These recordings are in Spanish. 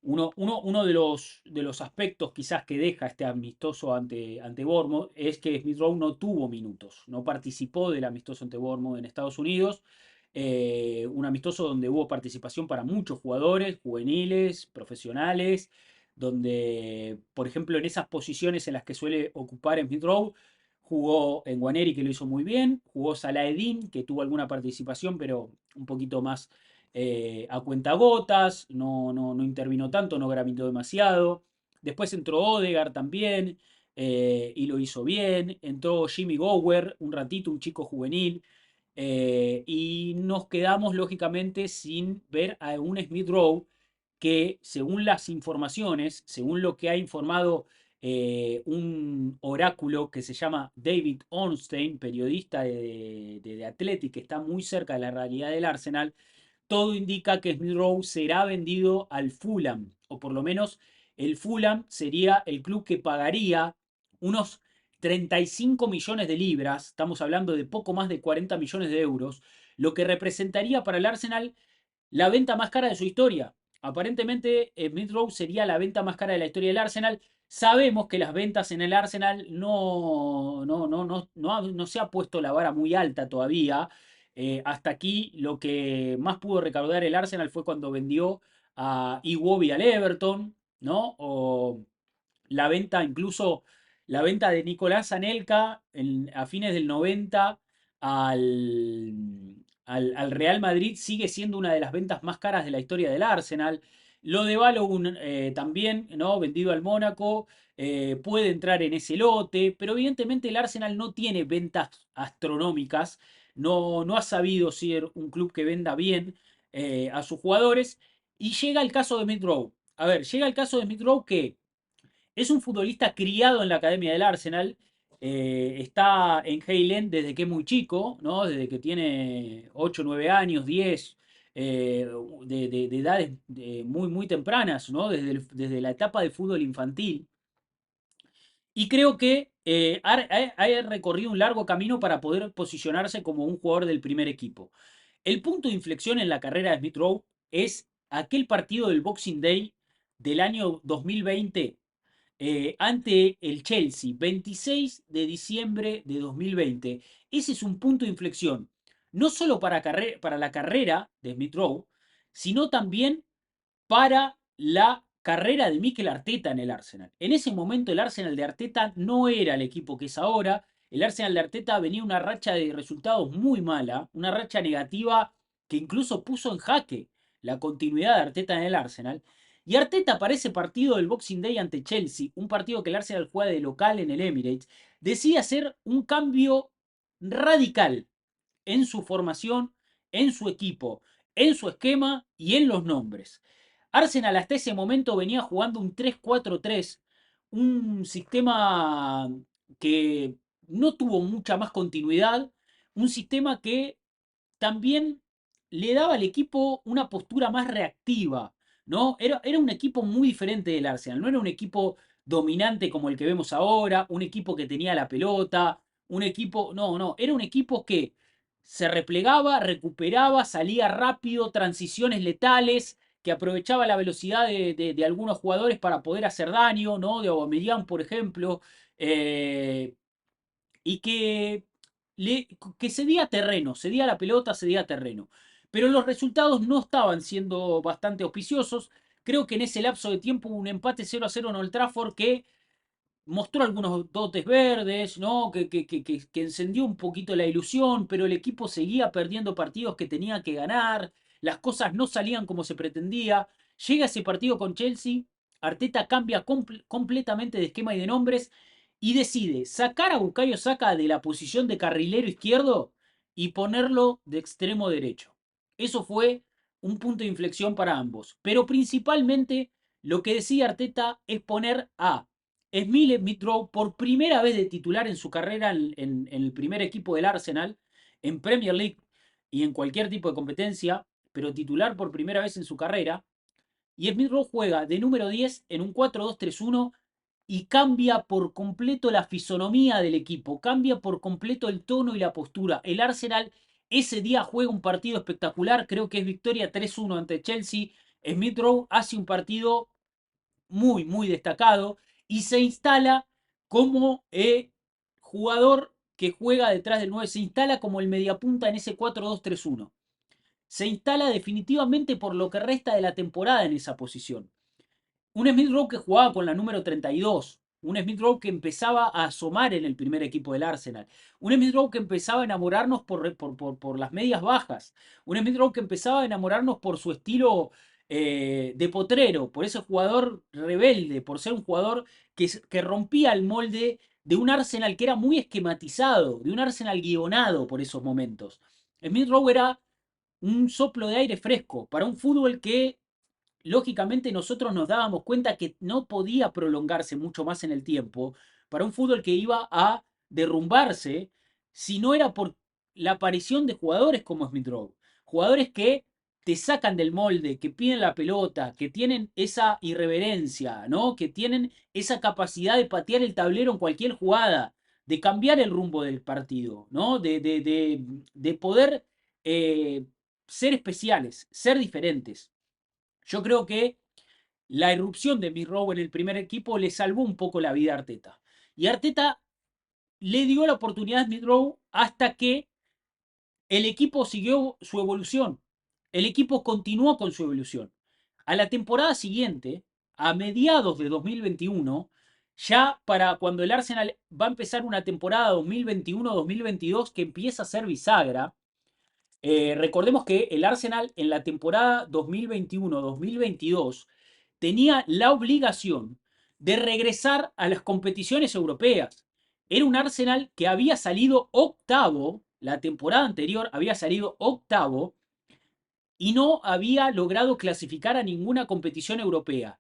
Uno de los aspectos quizás que deja este amistoso ante Bournemouth es que Smith Rowe no tuvo minutos, no participó del amistoso ante Bournemouth en Estados Unidos. Un amistoso donde hubo participación para muchos jugadores, juveniles, profesionales, donde, por ejemplo, en esas posiciones en las que suele ocupar Smith Rowe, jugó en Guaneri, que lo hizo muy bien, jugó Salah-Eddin, que tuvo alguna participación, pero un poquito más a cuentagotas, no intervino tanto, no gravitó demasiado. Después entró Odegaard también y lo hizo bien. Entró Jimmy Gower un ratito, un chico juvenil. Y nos quedamos lógicamente sin ver a un Smith Rowe que según las informaciones, según lo que ha informado un oráculo que se llama David Ornstein, periodista de Athletic, que está muy cerca de la realidad del Arsenal, todo indica que Smith Rowe será vendido al Fulham, o por lo menos el Fulham sería el club que pagaría unos 35 millones de libras, estamos hablando de poco más de 40 millones de euros, lo que representaría para el Arsenal la venta más cara de su historia. Aparentemente, Smith Rowe sería la venta más cara de la historia del Arsenal. Sabemos que las ventas en el Arsenal no se ha puesto la vara muy alta todavía. Hasta aquí lo que más pudo recaudar el Arsenal fue cuando vendió a Iwobi al Everton, ¿no? O la venta, incluso la venta de Nicolás Anelka a fines del 90 al Real Madrid sigue siendo una de las ventas más caras de la historia del Arsenal. Lo de Balogun también, ¿no? Vendido al Mónaco, puede entrar en ese lote, pero evidentemente el Arsenal no tiene ventas astronómicas, no ha sabido ser un club que venda bien a sus jugadores. Y llega el caso de Smith Rowe. A ver, llega el caso de Smith Rowe que es un futbolista criado en la academia del Arsenal. Está en Highland desde que es muy chico, ¿no? Desde que tiene 8 9 años, 10, de edades muy tempranas, ¿no? Desde la etapa de fútbol infantil. Y creo que ha recorrido un largo camino para poder posicionarse como un jugador del primer equipo. El punto de inflexión en la carrera de Smith Rowe es aquel partido del Boxing Day del año 2020 ante el Chelsea, 26 de diciembre de 2020. Ese es un punto de inflexión, no solo para la carrera de Smith Rowe, sino también para la carrera de Mikel Arteta en el Arsenal. En ese momento el Arsenal de Arteta no era el equipo que es ahora. El Arsenal de Arteta venía una racha de resultados muy mala, una racha negativa que incluso puso en jaque la continuidad de Arteta en el Arsenal. Y Arteta para ese partido del Boxing Day ante Chelsea, un partido que el Arsenal juega de local en el Emirates, decide hacer un cambio radical en su formación, en su equipo, en su esquema y en los nombres. Arsenal hasta ese momento venía jugando un 3-4-3, un sistema que no tuvo mucha más continuidad, un sistema que también le daba al equipo una postura más reactiva, ¿no? Era un equipo muy diferente del Arsenal, no era un equipo dominante como el que vemos ahora, un equipo que tenía la pelota, un equipo, no, era un equipo que se replegaba, recuperaba, salía rápido, transiciones letales, que aprovechaba la velocidad de algunos jugadores para poder hacer daño, ¿no? De Aubameyang, por ejemplo, eh, y que cedía terreno, cedía la pelota, cedía terreno. Pero los resultados no estaban siendo bastante auspiciosos. Creo que en ese lapso de tiempo hubo un empate 0-0 en Old Trafford que mostró algunos dotes verdes, ¿no? Que encendió un poquito la ilusión, pero el equipo seguía perdiendo partidos que tenía que ganar, las cosas no salían como se pretendía. Llega ese partido con Chelsea, Arteta cambia completamente de esquema y de nombres y decide sacar a Bukayo Saka de la posición de carrilero izquierdo y ponerlo de extremo derecho. Eso fue un punto de inflexión para ambos, pero principalmente lo que decía Arteta es poner a Smith Rowe por primera vez de titular en su carrera en el primer equipo del Arsenal, en Premier League y en cualquier tipo de competencia, pero titular por primera vez en su carrera. Y Smith Rowe juega de número 10 en un 4-2-3-1 y cambia por completo la fisonomía del equipo, cambia por completo el tono y la postura. El Arsenal ese día juega un partido espectacular, creo que es victoria 3-1 ante Chelsea. Smith Rowe hace un partido muy, muy destacado y se instala como jugador que juega detrás del 9, se instala como el mediapunta en ese 4-2-3-1. Se instala definitivamente por lo que resta de la temporada en esa posición. Un Smith Rowe que jugaba con la número 32. Un Smith Rowe que empezaba a asomar en el primer equipo del Arsenal. Un Smith Rowe que empezaba a enamorarnos por las medias bajas. Un Smith Rowe que empezaba a enamorarnos por su estilo de potrero, por ese jugador rebelde, por ser un jugador que rompía el molde de un Arsenal que era muy esquematizado, de un Arsenal guionado por esos momentos. Smith Rowe era un soplo de aire fresco para un fútbol que lógicamente nosotros nos dábamos cuenta que no podía prolongarse mucho más en el tiempo para un fútbol que iba a derrumbarse si no era por la aparición de jugadores como Smith Rowe. Jugadores que te sacan del molde, que piden la pelota, que tienen esa irreverencia, ¿no? Que tienen esa capacidad de patear el tablero en cualquier jugada, de cambiar el rumbo del partido, ¿no? De poder ser especiales, ser diferentes. Yo creo que la irrupción de Rowe en el primer equipo le salvó un poco la vida a Arteta. Y Arteta le dio la oportunidad a Smith Rowe hasta que el equipo siguió su evolución. El equipo continuó con su evolución. A la temporada siguiente, a mediados de 2021, ya para cuando el Arsenal va a empezar una temporada 2021-2022 que empieza a ser bisagra, recordemos que el Arsenal en la temporada 2021-2022 tenía la obligación de regresar a las competiciones europeas. Era un Arsenal que había salido octavo, la temporada anterior había salido octavo y no había logrado clasificar a ninguna competición europea.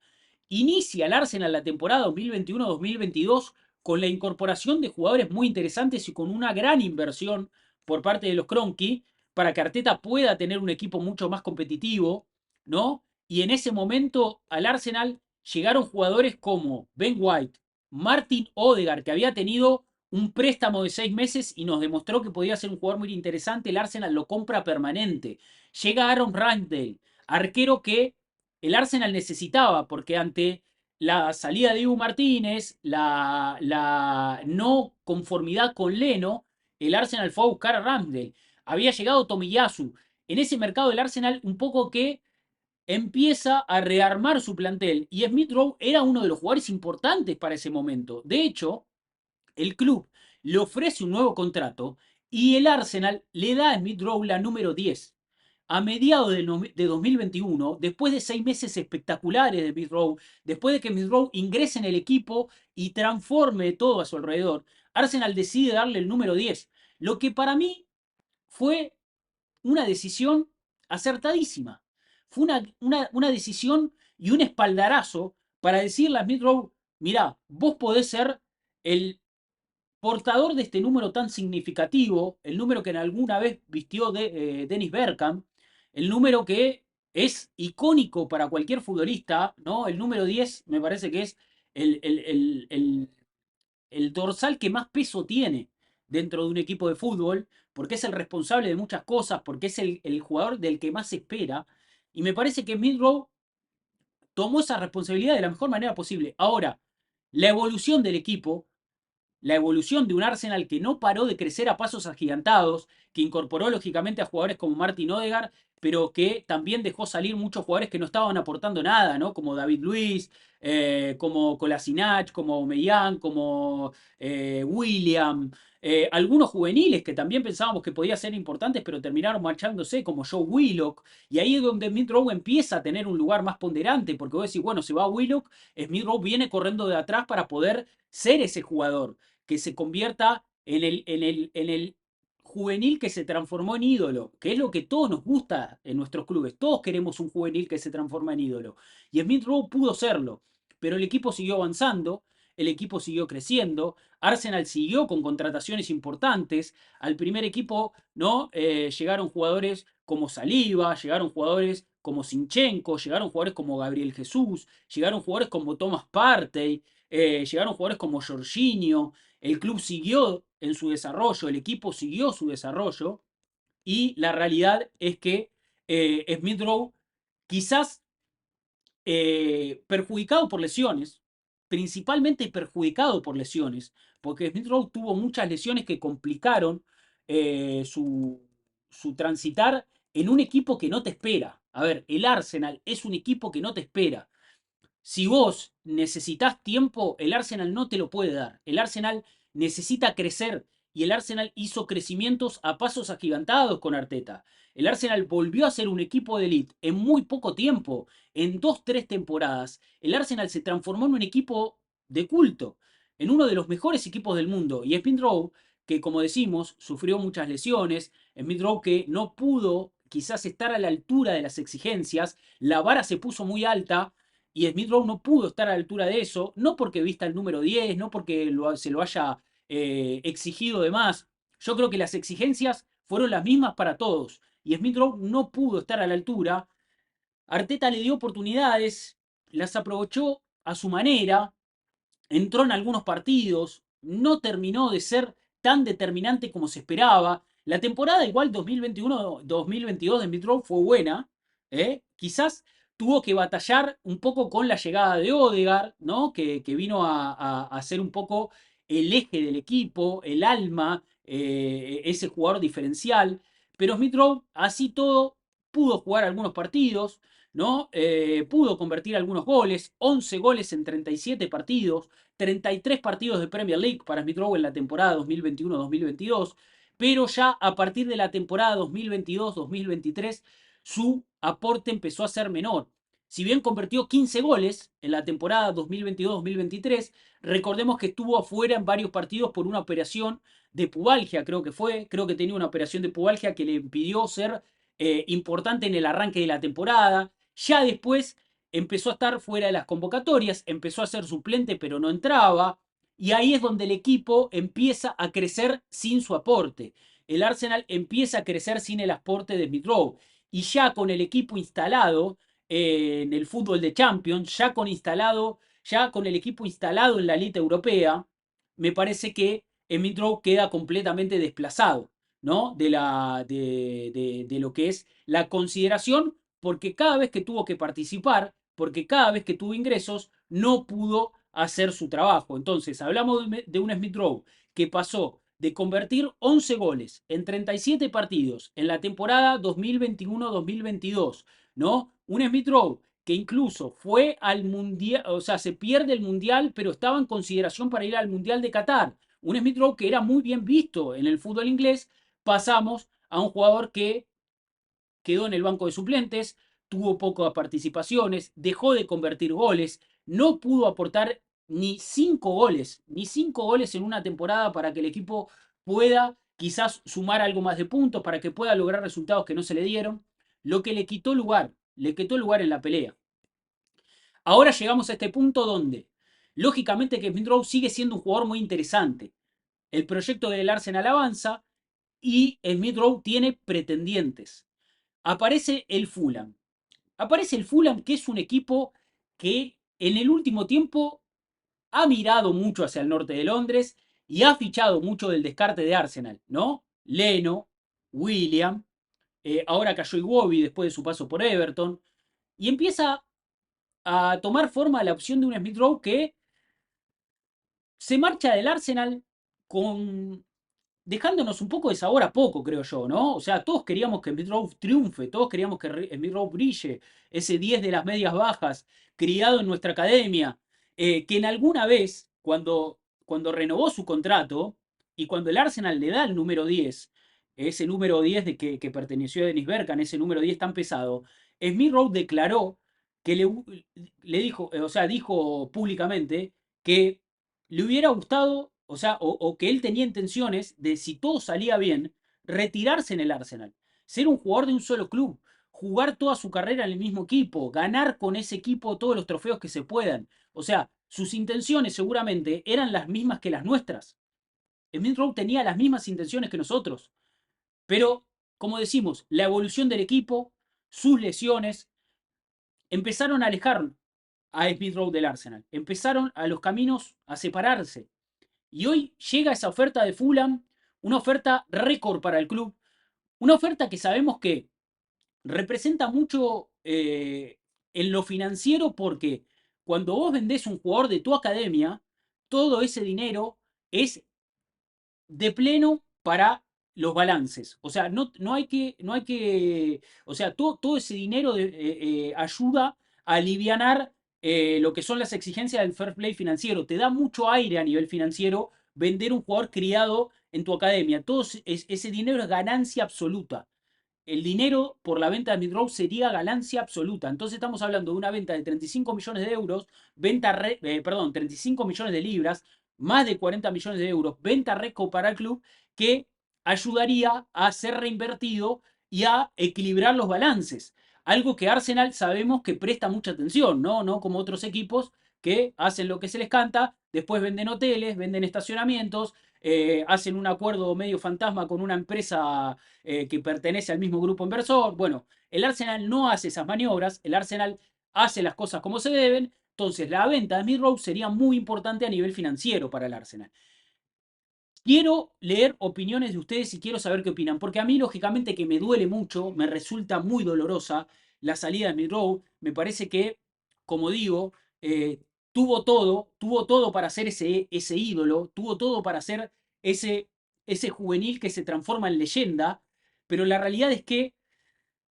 Inicia el Arsenal la temporada 2021-2022 con la incorporación de jugadores muy interesantes y con una gran inversión por parte de los Kroenke para que Arteta pueda tener un equipo mucho más competitivo, ¿no? Y en ese momento al Arsenal llegaron jugadores como Ben White, Martin Odegaard, que había tenido un préstamo de 6 meses y nos demostró que podía ser un jugador muy interesante. El Arsenal lo compra permanente. Llega Aaron Ramsdale, arquero que el Arsenal necesitaba, porque ante la salida de Ivo Martínez, la no conformidad con Leno, el Arsenal fue a buscar a Ramsdale. Había llegado Tomiyasu. En ese mercado del Arsenal un poco que empieza a rearmar su plantel y Smith Rowe era uno de los jugadores importantes para ese momento. De hecho, el club le ofrece un nuevo contrato y el Arsenal le da a Smith Rowe la número 10. A mediados de 2021, después de 6 meses espectaculares de Smith Rowe, después de que Smith Rowe ingrese en el equipo y transforme todo a su alrededor, Arsenal decide darle el número 10. Lo que para mí fue una decisión acertadísima. Fue una decisión y un espaldarazo para decirle a Smith Rowe, mirá, vos podés ser el portador de este número tan significativo, el número que en alguna vez vistió Dennis Bergkamp, el número que es icónico para cualquier futbolista, ¿no? El número 10 me parece que es el, el, el, el, el dorsal que más peso tiene dentro de un equipo de fútbol, porque es el responsable de muchas cosas, porque es el jugador del que más se espera. Y me parece que Smith Rowe tomó esa responsabilidad de la mejor manera posible. Ahora, la evolución del equipo, la evolución de un Arsenal que no paró de crecer a pasos agigantados, que incorporó lógicamente a jugadores como Martin Odegaard, pero que también dejó salir muchos jugadores que no estaban aportando nada, ¿no? Como David Luiz, como Kolasinac, como Mellán, como William, algunos juveniles que también pensábamos que podían ser importantes, pero terminaron marchándose, como Joe Willock, y ahí es donde Smith Rowe empieza a tener un lugar más ponderante, porque vos decís, bueno, se va Willock, Smith Rowe viene corriendo de atrás para poder ser ese jugador que se convierta en el juvenil que se transformó en ídolo, que es lo que todos nos gusta en nuestros clubes. Todos queremos un juvenil que se transforma en ídolo. Y Smith Rowe pudo serlo, pero el equipo siguió avanzando, el equipo siguió creciendo, Arsenal siguió con contrataciones importantes, al primer equipo no llegaron jugadores como Saliba, llegaron jugadores como Sinchenko, llegaron jugadores como Gabriel Jesús, llegaron jugadores como Thomas Partey, llegaron jugadores como Jorginho, el club siguió en su desarrollo, el equipo siguió su desarrollo y la realidad es que Smith Rowe quizás perjudicado por lesiones, principalmente perjudicado por lesiones, porque Smith Rowe tuvo muchas lesiones que complicaron su transitar en un equipo que no te espera. A ver, el Arsenal es un equipo que no te espera. Si vos necesitas tiempo, el Arsenal no te lo puede dar. El Arsenal necesita crecer y el Arsenal hizo crecimientos a pasos agigantados con Arteta. El Arsenal volvió a ser un equipo de elite en muy poco tiempo, en 2, 3 temporadas. El Arsenal se transformó en un equipo de culto, en uno de los mejores equipos del mundo. Y Smith Rowe, que como decimos, sufrió muchas lesiones, Smith Rowe que no pudo quizás estar a la altura de las exigencias, la vara se puso muy alta y Smith Rowe no pudo estar a la altura de eso, no porque vista el número 10, no porque se lo haya exigido de más. Yo creo que las exigencias fueron las mismas para todos y Smith Rowe no pudo estar a la altura. Arteta le dio oportunidades, las aprovechó a su manera, entró en algunos partidos, no terminó de ser tan determinante como se esperaba. La temporada igual 2021-2022 de Midrow fue buena. Quizás tuvo que batallar un poco con la llegada de Odegaard, ¿no? Que vino a ser un poco el eje del equipo, el alma, ese jugador diferencial. Pero Smith Rowe, así todo, pudo jugar algunos partidos, ¿no? Pudo convertir algunos goles, 11 goles en 37 partidos, 33 partidos de Premier League para Smith Rowe en la temporada 2021-2022, pero ya a partir de la temporada 2022-2023 su aporte empezó a ser menor. Si bien convirtió 15 goles en la temporada 2022-2023, recordemos que estuvo afuera en varios partidos por una operación de pubalgia, creo que tenía una operación de pubalgia que le impidió ser importante en el arranque de la temporada. Ya después empezó a estar fuera de las convocatorias, empezó a ser suplente pero no entraba, y ahí es donde el equipo empieza a crecer sin su aporte. El Arsenal empieza a crecer sin el aporte de Smith Rowe, y ya con el equipo instalado en el fútbol de Champions, ya con el equipo instalado en la elite europea, me parece que Smith Rowe queda completamente desplazado, ¿no? De lo que es la consideración, porque cada vez que tuvo que participar, porque cada vez que tuvo ingresos, no pudo hacer su trabajo. Entonces, hablamos de un Smith Rowe que pasó de convertir 11 goles en 37 partidos en la temporada 2021-2022, ¿no? Un Smith Rowe que incluso fue al mundial, o sea, se pierde el mundial, pero estaba en consideración para ir al mundial de Qatar. Un Smith Rowe que era muy bien visto en el fútbol inglés, pasamos a un jugador que quedó en el banco de suplentes, tuvo pocas participaciones, dejó de convertir goles, no pudo aportar ni 5 goles en una temporada para que el equipo pueda quizás sumar algo más de puntos, para que pueda lograr resultados que no se le dieron, lo que le quitó lugar en la pelea. Ahora llegamos a este punto donde, lógicamente que Smith Rowe sigue siendo un jugador muy interesante. El proyecto del Arsenal avanza y Smith Rowe tiene pretendientes. Aparece el Fulham. Aparece el Fulham, que es un equipo que en el último tiempo ha mirado mucho hacia el norte de Londres y ha fichado mucho del descarte de Arsenal, ¿no? Leno, William, ahora cayó Iwobi después de su paso por Everton, y empieza a tomar forma la opción de un Smith Rowe que se marcha del Arsenal con dejándonos un poco de sabor a poco, creo yo, ¿no? O sea, todos queríamos que Smith Rowe triunfe, todos queríamos que Smith Rowe brille, ese 10 de las medias bajas, criado en nuestra academia, que en alguna vez, cuando renovó su contrato y cuando el Arsenal le da el número 10, ese número 10 que perteneció a Dennis Bergkamp, ese número 10 tan pesado, Smith Rowe declaró que le dijo, o sea, dijo públicamente que le hubiera gustado, o sea, o que él tenía intenciones de, si todo salía bien, retirarse en el Arsenal, ser un jugador de un solo club, jugar toda su carrera en el mismo equipo, ganar con ese equipo todos los trofeos que se puedan. O sea, sus intenciones seguramente eran las mismas que las nuestras. Smith Rowe tenía las mismas intenciones que nosotros. Pero, como decimos, la evolución del equipo, sus lesiones, empezaron a alejar a Smith Rowe del Arsenal. Empezaron a los caminos a separarse. Y hoy llega esa oferta de Fulham, una oferta récord para el club, una oferta que sabemos que representa mucho en lo financiero porque cuando vos vendés un jugador de tu academia, todo ese dinero es de pleno para los balances. O sea, o sea, todo ese dinero ayuda a alivianar lo que son las exigencias del fair play financiero. Te da mucho aire a nivel financiero vender un jugador criado en tu academia. Ese dinero es ganancia absoluta. El dinero por la venta de Midrow sería ganancia absoluta. Entonces estamos hablando de una venta de 35 millones de euros, perdón, 35 millones de libras, más de 40 millones de euros, venta récord para el club, que ayudaría a ser reinvertido y a equilibrar los balances. Algo que Arsenal sabemos que presta mucha atención, ¿no? No como otros equipos que hacen lo que se les canta, después venden hoteles, venden estacionamientos, hacen un acuerdo medio fantasma con una empresa que pertenece al mismo grupo inversor. Bueno, el Arsenal no hace esas maniobras, el Arsenal hace las cosas como se deben, entonces la venta de Smith Rowe sería muy importante a nivel financiero para el Arsenal. Quiero leer opiniones de ustedes y quiero saber qué opinan, porque a mí lógicamente que me duele mucho, me resulta muy dolorosa la salida de Smith Rowe, me parece que, como digo, tuvo todo para ser ese ídolo, tuvo todo para ser ese, ese juvenil que se transforma en leyenda, pero la realidad es que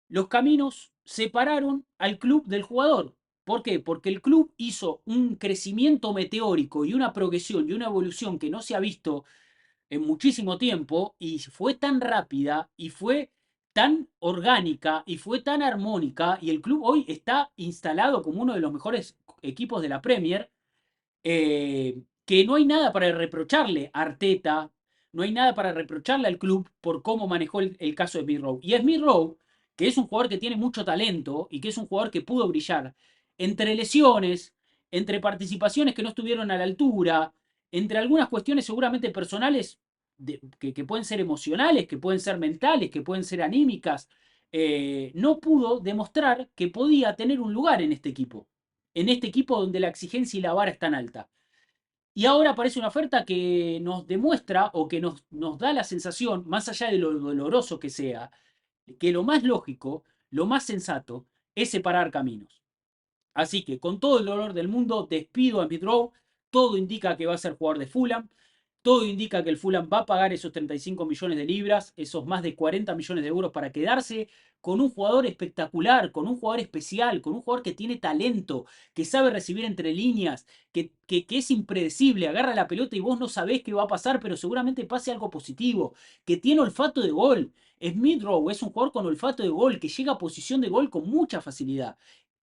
los caminos separaron al club del jugador. ¿Por qué? Porque el club hizo un crecimiento meteórico y una progresión y una evolución que no se ha visto en muchísimo tiempo y fue tan rápida y fue tan orgánica y fue tan armónica y el club hoy está instalado como uno de los mejores equipos de la Premier, que no hay nada para reprocharle a Arteta, no hay nada para reprocharle al club por cómo manejó el caso de Smith Rowe. Y Smith Rowe, que es un jugador que tiene mucho talento y que es un jugador que pudo brillar, entre lesiones, entre participaciones que no estuvieron a la altura, entre algunas cuestiones seguramente personales que pueden ser emocionales, que pueden ser mentales, que pueden ser anímicas, no pudo demostrar que podía tener un lugar en este equipo donde la exigencia y la vara es tan alta. Y ahora aparece una oferta que nos demuestra o que nos da la sensación, más allá de lo doloroso que sea, que lo más lógico, lo más sensato, es separar caminos. Así que con todo el dolor del mundo, despido a Smith Rowe. Todo indica que va a ser jugador de Fulham. Todo indica que el Fulham va a pagar esos 35 millones de libras, esos más de 40 millones de euros para quedarse con un jugador espectacular, con un jugador especial, con un jugador que tiene talento, que sabe recibir entre líneas, que es impredecible, agarra la pelota y vos no sabés qué va a pasar, pero seguramente pase algo positivo, que tiene olfato de gol. Smith Rowe es un jugador con olfato de gol, que llega a posición de gol con mucha facilidad.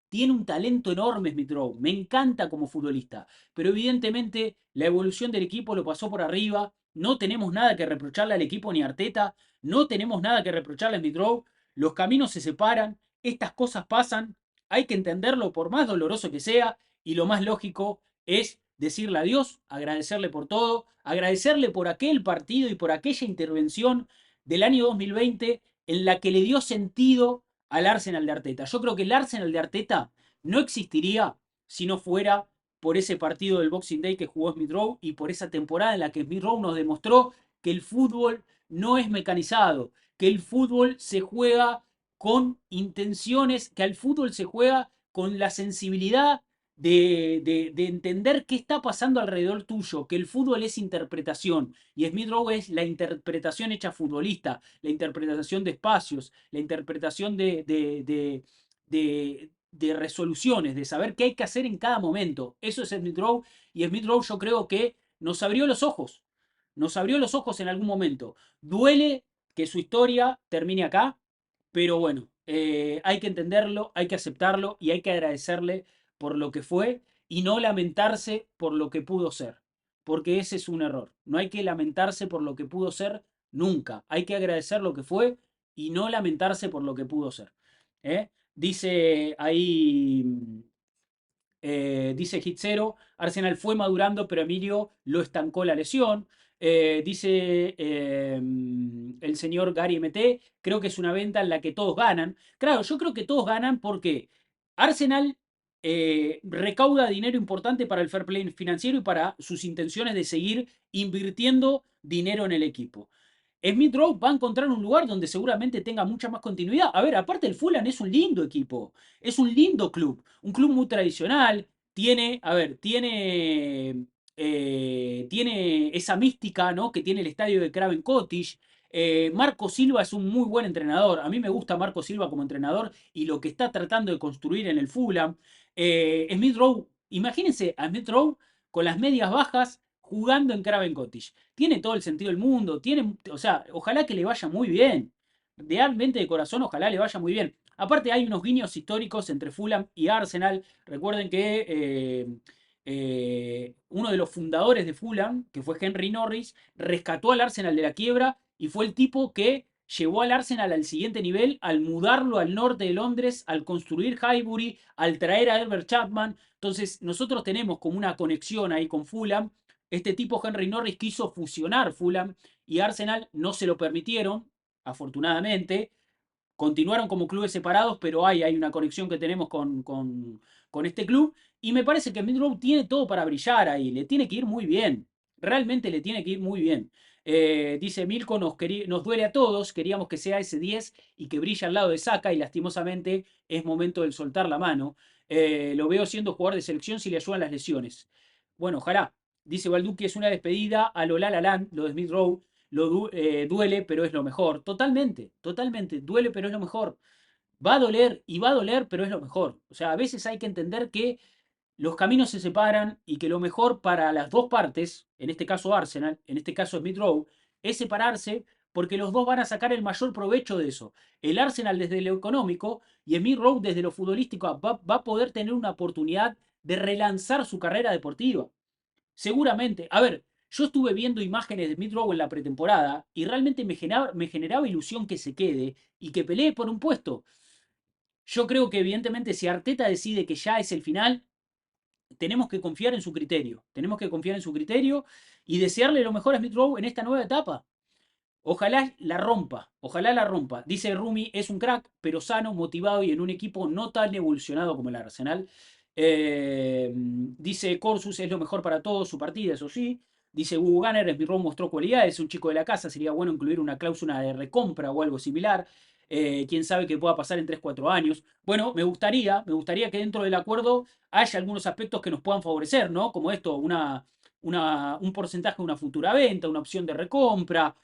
Tiene un talento enorme Smith Rowe, me encanta como futbolista, pero evidentemente la evolución del equipo lo pasó por arriba, no tenemos nada que reprocharle al equipo ni a Arteta, no tenemos nada que reprocharle a Smith Rowe, los caminos se separan, estas cosas pasan, hay que entenderlo por más doloroso que sea y lo más lógico es decirle adiós, agradecerle por todo, agradecerle por aquel partido y por aquella intervención del año 2020 en la que le dio sentido al Arsenal de Arteta. Yo creo que el Arsenal de Arteta no existiría si no fuera por ese partido del Boxing Day que jugó Smith Rowe y por esa temporada en la que Smith Rowe nos demostró que el fútbol no es mecanizado, que el fútbol se juega con intenciones, que al fútbol se juega con la sensibilidad de entender qué está pasando alrededor tuyo, que el fútbol es interpretación y Smith Rowe es la interpretación hecha futbolista, la interpretación de espacios, la interpretación de resoluciones, de saber qué hay que hacer en cada momento. Eso es Smith Rowe y Smith Rowe yo creo que nos abrió los ojos en algún momento. Duele que su historia termine acá, pero bueno, hay que entenderlo, hay que aceptarlo y hay que agradecerle por lo que fue y no lamentarse por lo que pudo ser, porque ese es un error. No hay que lamentarse por lo que pudo ser nunca. Hay que agradecer lo que fue y no lamentarse por lo que pudo ser. ¿Eh? Dice ahí dice Hitzero, Arsenal fue madurando, pero Emilio lo estancó la lesión. Dice el señor Gary MT, creo que es una venta en la que todos ganan. Claro, yo creo que todos ganan porque Arsenal recauda dinero importante para el fair play financiero y para sus intenciones de seguir invirtiendo dinero en el equipo. Smith Rowe va a encontrar un lugar donde seguramente tenga mucha más continuidad. A ver, aparte el Fulham es un lindo equipo, es un lindo club, un club muy tradicional, tiene, a ver, tiene esa mística, ¿no? Que tiene el estadio de Craven Cottage. Marco Silva es un muy buen entrenador. A mí me gusta Marco Silva como entrenador y lo que está tratando de construir en el Fulham. Smith Rowe, imagínense a Smith Rowe con las medias bajas jugando en Craven Cottage. Tiene todo el sentido del mundo, tiene, o sea, ojalá que le vaya muy bien. Realmente de corazón, ojalá le vaya muy bien. Aparte hay unos guiños históricos entre Fulham y Arsenal. Recuerden que uno de los fundadores de Fulham, que fue Henry Norris, rescató al Arsenal de la quiebra y fue el tipo que llevó al Arsenal al siguiente nivel al mudarlo al norte de Londres, al construir Highbury, al traer a Herbert Chapman. Entonces nosotros tenemos como una conexión ahí con Fulham. Este tipo Henry Norris quiso fusionar Fulham y Arsenal, no se lo permitieron, afortunadamente. Continuaron como clubes separados, pero hay una conexión que tenemos con este club. Y me parece que Middlesbrough tiene todo para brillar ahí. Le tiene que ir muy bien. Realmente le tiene que ir muy bien. Dice Milko, nos duele a todos. Queríamos que sea ese 10 y que brille al lado de Saka. Y lastimosamente es momento de soltar la mano. Lo veo siendo jugador de selección si le ayudan las lesiones. Bueno, ojalá. Dice Balduque, es una despedida a lo La La Land, lo de Smith Rowe duele, pero es lo mejor. Totalmente, totalmente. Duele, pero es lo mejor. Va a doler y va a doler, pero es lo mejor. O sea, a veces hay que entender que los caminos se separan y que lo mejor para las dos partes, en este caso Arsenal, en este caso Smith Rowe, es separarse porque los dos van a sacar el mayor provecho de eso. El Arsenal desde lo económico y Smith Rowe desde lo futbolístico va a poder tener una oportunidad de relanzar su carrera deportiva. Seguramente. A ver, yo estuve viendo imágenes de Smith Rowe en la pretemporada y realmente me generaba ilusión que se quede y que pelee por un puesto. Yo creo que evidentemente si Arteta decide que ya es el final, tenemos que confiar en su criterio. Tenemos que confiar en su criterio y desearle lo mejor a Smith Rowe en esta nueva etapa. Ojalá la rompa, ojalá la rompa. Dice Rumi, es un crack, pero sano, motivado y en un equipo no tan evolucionado como el Arsenal. Dice Corsus, es lo mejor para todos, su partida, eso sí. Dice Hugo Gunner, Esmirrón mostró cualidades, es un chico de la casa, sería bueno incluir una cláusula de recompra o algo similar. Quién sabe qué pueda pasar en 3 4 años. Bueno, me gustaría que dentro del acuerdo haya algunos aspectos que nos puedan favorecer, ¿no? Como esto, un porcentaje de una futura venta, una opción de recompra,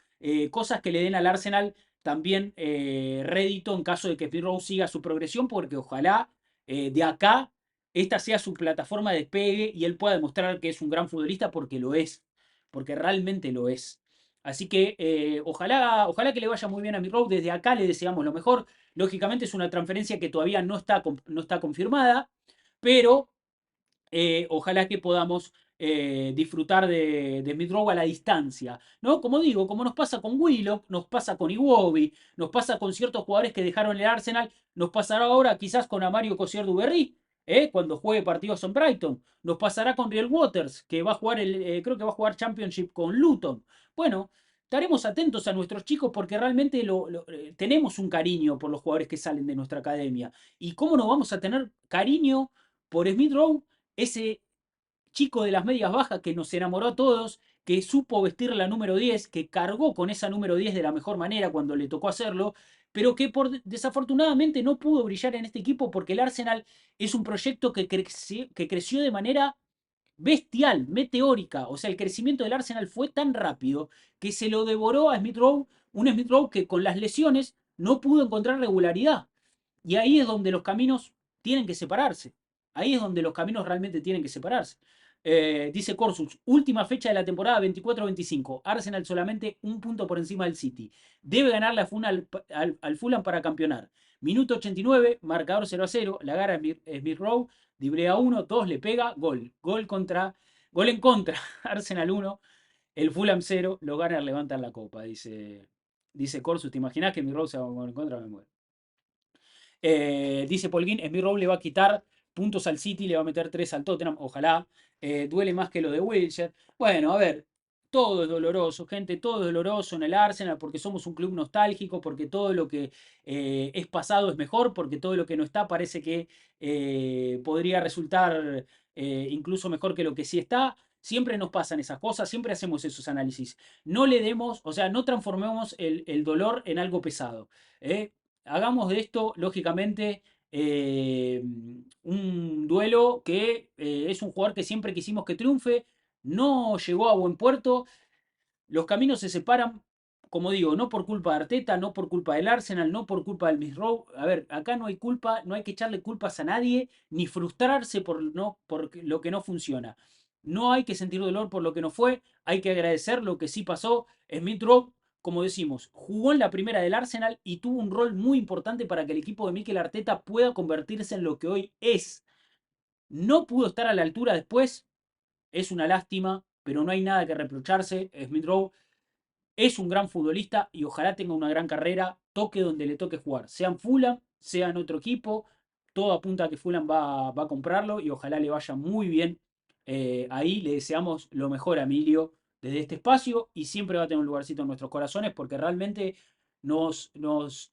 cosas que le den al Arsenal también rédito en caso de que Phil Rose siga su progresión, porque ojalá de acá esta sea su plataforma de despegue y él pueda demostrar que es un gran futbolista porque lo es, porque realmente lo es. Así que ojalá que le vaya muy bien a Rowe. Desde acá le deseamos lo mejor. Lógicamente es una transferencia que todavía no está confirmada, pero ojalá que podamos disfrutar de Smith Rowe a la distancia, ¿no? Como digo, como nos pasa con Willock, nos pasa con Iwobi, nos pasa con ciertos jugadores que dejaron el Arsenal, nos pasará ahora quizás con Amario Cosier Duberry, cuando juegue partidos en Brighton, nos pasará con Real Waters, que va a jugar creo que va a jugar Championship con Luton. Bueno, estaremos atentos a nuestros chicos porque realmente tenemos un cariño por los jugadores que salen de nuestra academia. ¿Y cómo no vamos a tener cariño por Smith Rowe, ese chico de las medias bajas que nos enamoró a todos, que supo vestir la número 10, que cargó con esa número 10 de la mejor manera cuando le tocó hacerlo, pero que desafortunadamente no pudo brillar en este equipo porque el Arsenal es un proyecto que creció de manera bestial, meteórica. O sea, el crecimiento del Arsenal fue tan rápido que se lo devoró a Smith Rowe, un Smith Rowe que con las lesiones no pudo encontrar regularidad. Y ahí es donde los caminos tienen que separarse. Ahí es donde los caminos realmente tienen que separarse. Dice Corsus, última fecha de la temporada 24-25. Arsenal solamente un punto por encima del City. Debe ganarle al Fulham para campeonar. Minuto 89, marcador 0-0. La agarra Smith Rowe, dribblea 1, 2, le pega, gol. Gol en contra. Arsenal 1, el Fulham 0. Los Gunners levantan la copa, dice Corsus. ¿Te imaginas que Smith Rowe se va a gol en contra? Me muero. Dice Polguín, Smith Rowe le va a quitar puntos al City, le va a meter 3 al Tottenham, ojalá. Duele más que lo de Wilshere. Bueno, a ver, todo es doloroso, gente, todo es doloroso en el Arsenal porque somos un club nostálgico, porque todo lo que es pasado es mejor, porque todo lo que no está parece que podría resultar incluso mejor que lo que sí está. Siempre nos pasan esas cosas, siempre hacemos esos análisis. No le demos, o sea, no transformemos el dolor en algo pesado. ¿Eh? Hagamos de esto, lógicamente, un duelo que es un jugador que siempre quisimos que triunfe, no llegó a buen puerto, los caminos se separan, como digo, no por culpa de Arteta, no por culpa del Arsenal, no por culpa del Miss Rowe. A ver, acá no hay culpa, no hay que echarle culpas a nadie, ni frustrarse por lo que no funciona. No hay que sentir dolor por lo que no fue, hay que agradecer lo que sí pasó. Smith Rowe, como decimos, jugó en la primera del Arsenal y tuvo un rol muy importante para que el equipo de Mikel Arteta pueda convertirse en lo que hoy es. No pudo estar a la altura después, es una lástima, pero no hay nada que reprocharse. Smith Rowe es un gran futbolista y ojalá tenga una gran carrera, toque donde le toque jugar, sea en Fulham, sea en otro equipo, todo apunta a que Fulham va a comprarlo y ojalá le vaya muy bien. Ahí le deseamos lo mejor a Emilio desde este espacio y siempre va a tener un lugarcito en nuestros corazones porque realmente nos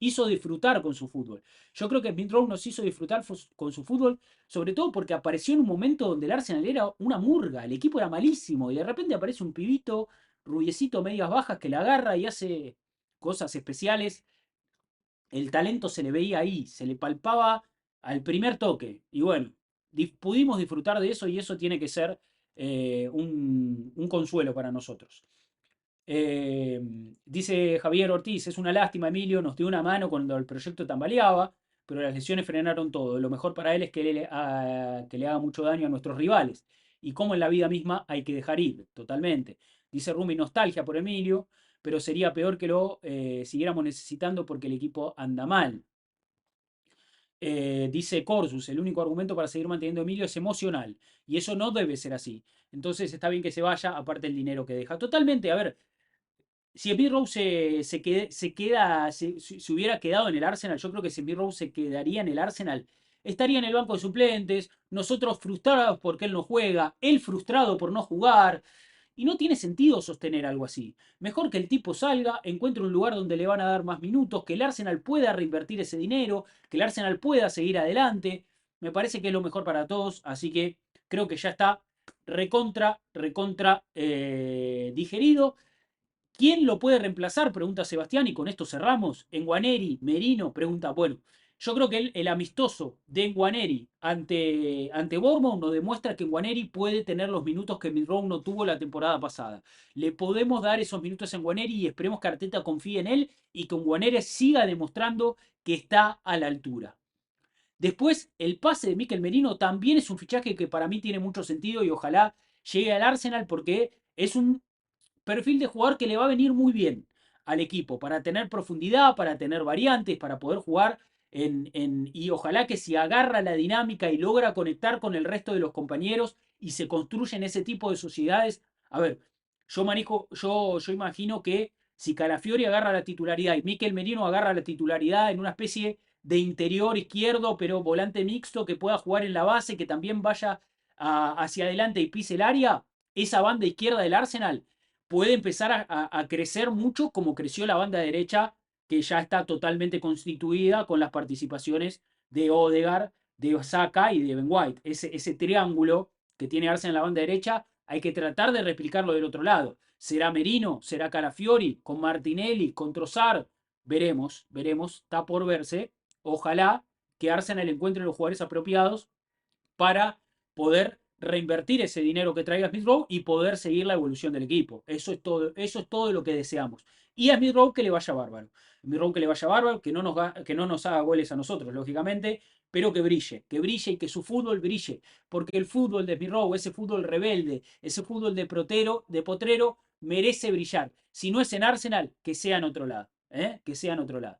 hizo disfrutar con su fútbol. Yo creo que Smith Rowe nos hizo disfrutar con su fútbol, sobre todo porque apareció en un momento donde el Arsenal era una murga, el equipo era malísimo y de repente aparece un pibito rubiecito, medias bajas, que la agarra y hace cosas especiales. El talento se le veía ahí, se le palpaba al primer toque. Y bueno, pudimos disfrutar de eso y eso tiene que ser un consuelo para nosotros. Eh, Dice Javier Ortiz, es una lástima, Emilio, nos dio una mano cuando el proyecto tambaleaba, pero las lesiones frenaron todo. Lo mejor para él es que le haga mucho daño a nuestros rivales. Y como en la vida misma hay que dejar ir, totalmente. Dice Rumi, nostalgia por Emilio, pero sería peor que lo siguiéramos necesitando porque el equipo anda mal. Dice Corsus, el único argumento para seguir manteniendo a Emilio es emocional. Y eso no debe ser así. Entonces está bien que se vaya, aparte el dinero que deja. Totalmente, a ver, si Embiid Rose se hubiera quedado en el Arsenal, yo creo que si Embiid Rose se quedaría en el Arsenal, estaría en el banco de suplentes, nosotros frustrados porque él no juega, él frustrado por no jugar, y no tiene sentido sostener algo así. Mejor que el tipo salga, encuentre un lugar donde le van a dar más minutos, que el Arsenal pueda reinvertir ese dinero, que el Arsenal pueda seguir adelante. Me parece que es lo mejor para todos, así que creo que ya está recontra digerido. ¿Quién lo puede reemplazar? Pregunta Sebastián y con esto cerramos. Enguaneri, Merino, pregunta. Bueno, yo creo que el amistoso de Enguaneri ante Bournemouth nos demuestra que Enguaneri puede tener los minutos que Milrow no tuvo la temporada pasada. Le podemos dar esos minutos a Enguaneri y esperemos que Arteta confíe en él y que Enguaneri siga demostrando que está a la altura. Después, el pase de Mikel Merino también es un fichaje que para mí tiene mucho sentido y ojalá llegue al Arsenal porque es un perfil de jugador que le va a venir muy bien al equipo para tener profundidad, para tener variantes, para poder jugar y ojalá que si agarra la dinámica y logra conectar con el resto de los compañeros y se construyen ese tipo de sociedades. A ver, yo imagino que si Calafiori agarra la titularidad y Mikel Merino agarra la titularidad en una especie de interior izquierdo, pero volante mixto que pueda jugar en la base, que también vaya hacia adelante y pise el área, esa banda izquierda del Arsenal puede empezar a crecer mucho como creció la banda derecha, que ya está totalmente constituida con las participaciones de Odegaard, de Osaka y de Ben White. Ese triángulo que tiene Arsenal en la banda derecha, hay que tratar de replicarlo del otro lado. ¿Será Merino? ¿Será Calafiori? ¿Con Martinelli? ¿Con Trossard? Veremos, está por verse. Ojalá que Arsenal encuentre los jugadores apropiados para poder reinvertir ese dinero que traiga Smith Rowe y poder seguir la evolución del equipo. Eso es todo lo que deseamos. Y a Smith Rowe que le vaya bárbaro. Smith Rowe que le vaya bárbaro, que no nos haga goles a nosotros, lógicamente, pero que brille y que su fútbol brille. Porque el fútbol de Smith Rowe, ese fútbol rebelde, ese fútbol de potrero, merece brillar. Si no es en Arsenal, que sea en otro lado. Que sea en otro lado.